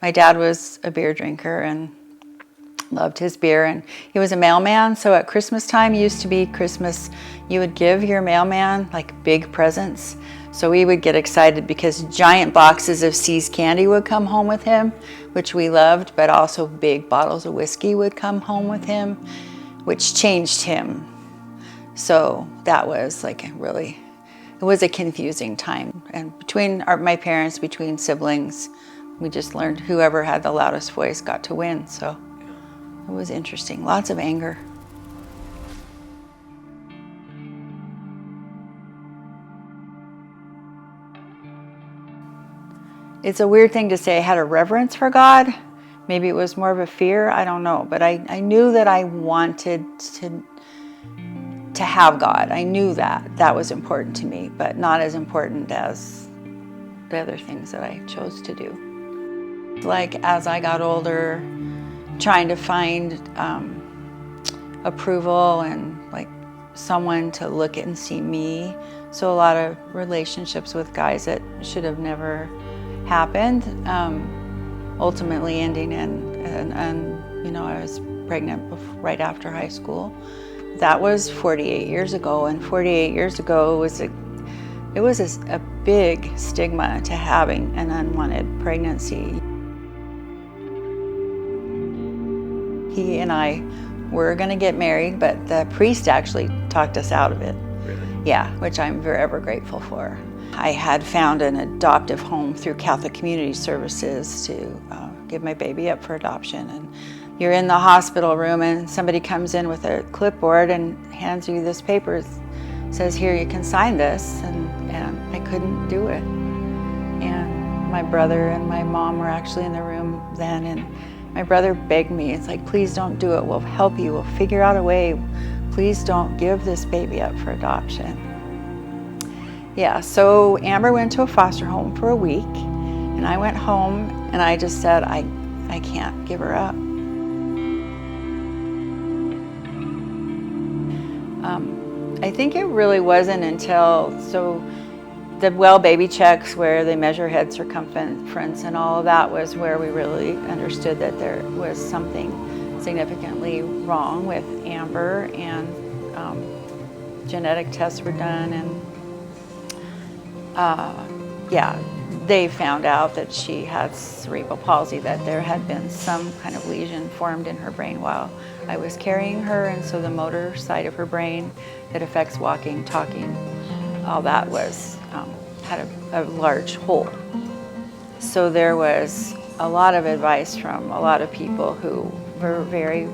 My dad was a beer drinker and loved his beer, and he was a mailman. So at Christmas time, used to be Christmas, you would give your mailman like big presents. So we would get excited because giant boxes of See's candy would come home with him, which we loved, but also big bottles of whiskey would come home with him, which changed him. So that was like really, it was a confusing time. And between my parents, between siblings, we just learned whoever had the loudest voice got to win. So it was interesting, lots of anger. It's a weird thing to say I had a reverence for God. Maybe it was more of a fear, I don't know. But I knew that I wanted to have God. I knew that was important to me, but not as important as the other things that I chose to do. Like as I got older, trying to find approval and like someone to look at and see me. So a lot of relationships with guys that should have never happened, ultimately ending and you know, I was pregnant right after high school. That was 48 years ago, and 48 years ago it was a big stigma to having an unwanted pregnancy. He and I were going to get married, but the priest actually talked us out of it. Really? Yeah, which I'm forever grateful for. I had found an adoptive home through Catholic Community Services to give my baby up for adoption. And you're in the hospital room and somebody comes in with a clipboard and hands you this paper. It says, here, you can sign this. And I couldn't do it. And my brother and my mom were actually in the room then, and my brother begged me, it's like, please don't do it, we'll help you, we'll figure out a way. Please don't give this baby up for adoption. Yeah, so Amber went to a foster home for a week, and I went home and I just said, I can't give her up. I think it really wasn't until, the well baby checks where they measure head circumference and all of that was where we really understood that there was something significantly wrong with Amber, and genetic tests were done, and yeah, they found out that she had cerebral palsy, that there had been some kind of lesion formed in her brain while I was carrying her, and so the motor side of her brain that affects walking, talking, all that was had a large hole. So there was a lot of advice from a lot of people who were very,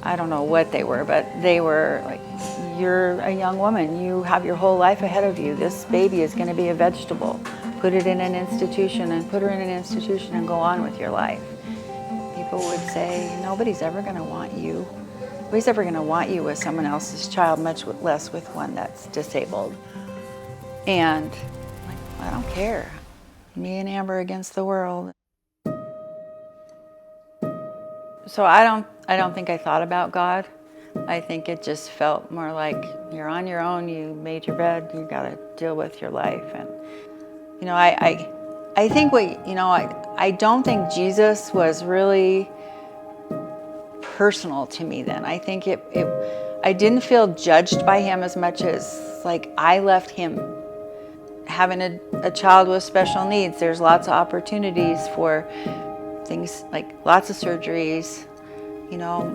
I don't know what they were, but they were like, you're a young woman, you have your whole life ahead of you. This baby is going to be a vegetable. Put it in an institution and put her in an institution and go on with your life. People would say, nobody's ever going to want you. Nobody's ever going to want you with someone else's child, much less with one that's disabled. And like, I don't care. Me and Amber against the world. So I don't think I thought about God. I think it just felt more like you're on your own, you made your bed, you got to deal with your life. And you know, I think I don't think Jesus was really personal to me then. I think I didn't feel judged by him as much as like I left him. Having a child with special needs, there's lots of opportunities for things like lots of surgeries. You know,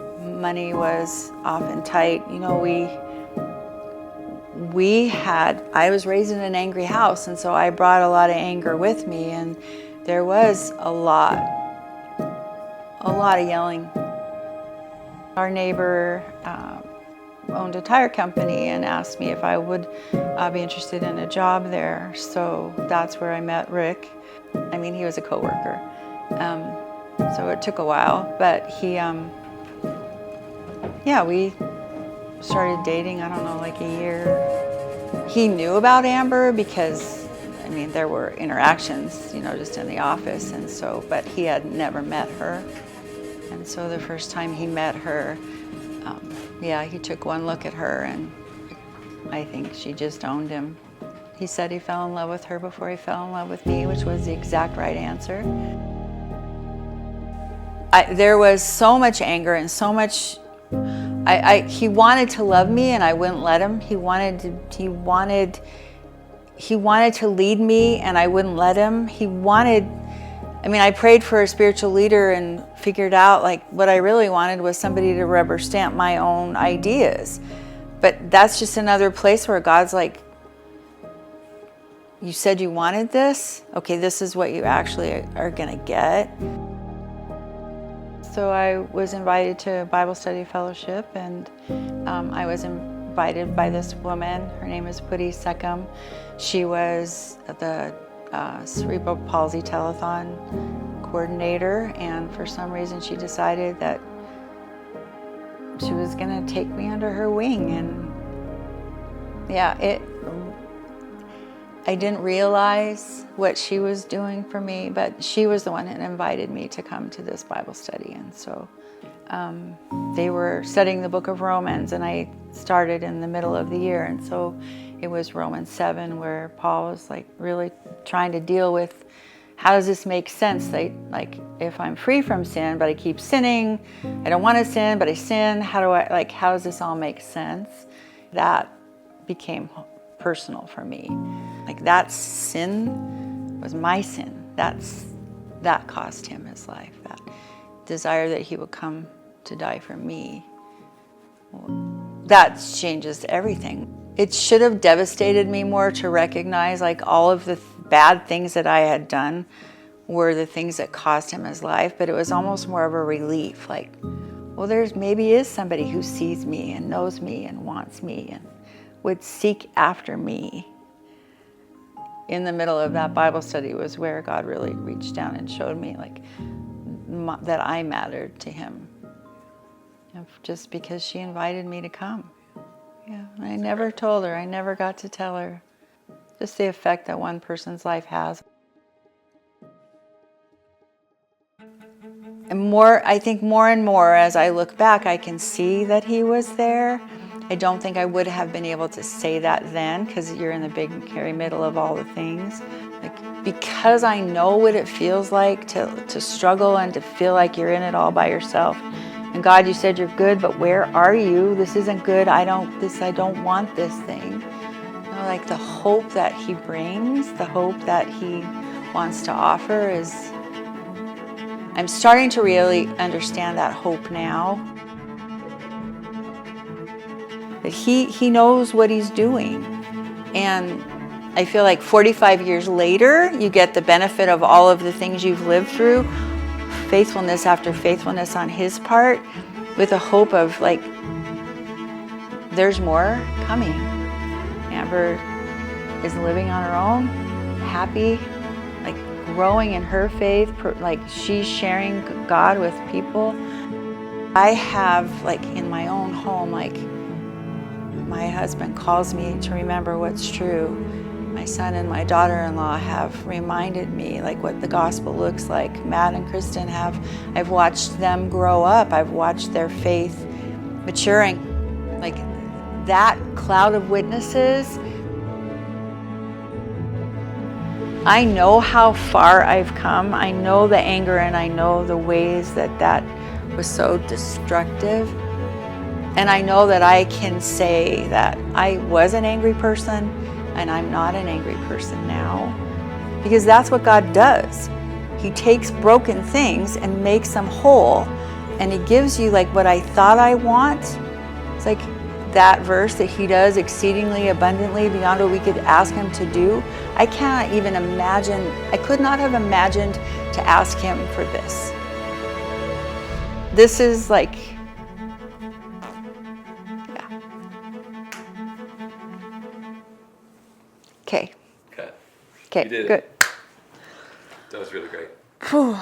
money was often tight. You know, I was raised in an angry house, and so I brought a lot of anger with me, and there was a lot of yelling. Our neighbor owned a tire company and asked me if I would be interested in a job there. So that's where I met Rick. I mean, he was a coworker. So it took a while, but we started dating, I don't know, like a year. He knew about Amber because, I mean, there were interactions, you know, just in the office, and so, but he had never met her. And so the first time he met her, he took one look at her, and I think she just owned him. He said he fell in love with her before he fell in love with me, which was the exact right answer. there was so much anger and so much. He wanted to love me, and I wouldn't let him. He wanted to lead me, and I wouldn't let him. I prayed for a spiritual leader and figured out like what I really wanted was somebody to rubber stamp my own ideas. But that's just another place where God's like, you said you wanted this? Okay, this is what you actually are gonna get. So I was invited to a Bible study fellowship, and I was invited by this woman. Her name is Putty Seckham. She was the cerebral palsy telethon coordinator, and for some reason she decided that she was going to take me under her wing. And yeah, I didn't realize what she was doing for me, but she was the one that invited me to come to this Bible study. And so they were studying the book of Romans, and I started in the middle of the year. And so it was Romans 7 where Paul was like really trying to deal with, how does this make sense? Like if I'm free from sin, but I keep sinning, I don't want to sin, but I sin, how does this all make sense? That became personal for me. Like that sin was my sin. That cost him his life. That desire that he would come to die for me. That changes everything. It should have devastated me more to recognize like all of the bad things that I had done were the things that cost him his life, but it was almost more of a relief. Like, well, there's maybe is somebody who sees me and knows me and wants me and would seek after me. In the middle of that Bible study was where God really reached down and showed me like that I mattered to him. Just because she invited me to come. Yeah, and I never told her. I never got to tell her. Just the effect that one person's life has. And I think more and more as I look back, I can see that he was there. I don't think I would have been able to say that then, because you're in the big, hairy middle of all the things. Like, because I know what it feels like to struggle and to feel like you're in it all by yourself. And God, you said you're good, but where are you? This isn't good. I don't want this thing. You know, like the hope that he brings, the hope that he wants to offer is, I'm starting to really understand that hope now. That he knows what he's doing. And I feel like 45 years later, you get the benefit of all of the things you've lived through, faithfulness after faithfulness on his part, with a hope of like, there's more coming. Amber is living on her own, happy, like growing in her faith, like she's sharing God with people. I have like in my own home, like my husband calls me to remember what's true. My son and my daughter-in-law have reminded me like what the gospel looks like. Matt and Kristen I've watched them grow up. I've watched their faith maturing. Like that cloud of witnesses, I know how far I've come. I know the anger and I know the ways that was so destructive. And I know that I can say that I was an angry person and I'm not an angry person now. Because that's what God does. He takes broken things and makes them whole. And he gives you like what I thought I want. It's like that verse that he does exceedingly abundantly beyond what we could ask him to do. I cannot even imagine, I could not have imagined to ask him for this. This is like, Okay. Okay. Okay, You did good. That was really great. Whew.